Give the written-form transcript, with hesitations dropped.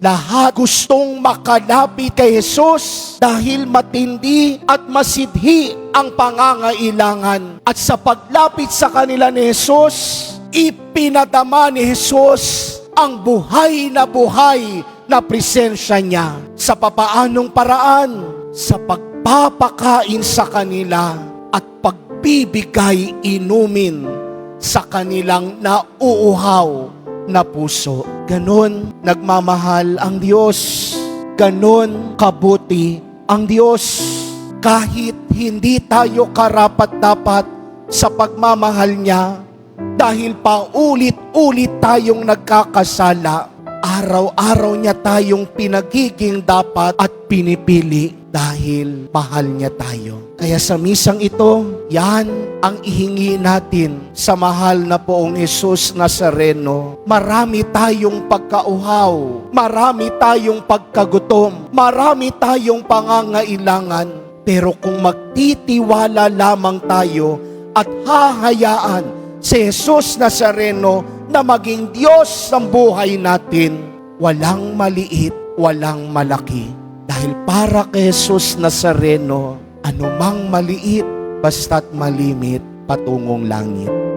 Lahat gustong makalapit kay Jesus dahil matindi at masidhi ang pangangailangan. At sa paglapit sa kanila ni Jesus, ipinadama ni Jesus ang buhay na presensya niya. Sa papaanong paraan? Sa pagpapakain sa kanila at pagbibigay inumin sa kanilang nauuhaw na puso. Ganon nagmamahal ang Diyos. Ganon kabuti ang Diyos. Kahit hindi tayo karapat-dapat sa pagmamahal niya, dahil paulit-ulit tayong nagkakasala, araw-araw niya tayong pinagiging dapat at pinipili dahil mahal niya tayo. Kaya sa misang ito, yan ang ihingi natin sa mahal na Poong Jesus Nazareno. Marami tayong pagkauhaw, marami tayong pagkagutom, marami tayong pangangailangan. Pero kung magtitiwala lamang tayo at hahayaan si Jesus Nazareno na maging Diyos ng buhay natin, walang maliit, walang malaki. Dahil para kay Jesus Nazareno, anumang maliit, basta't malimit patungong langit.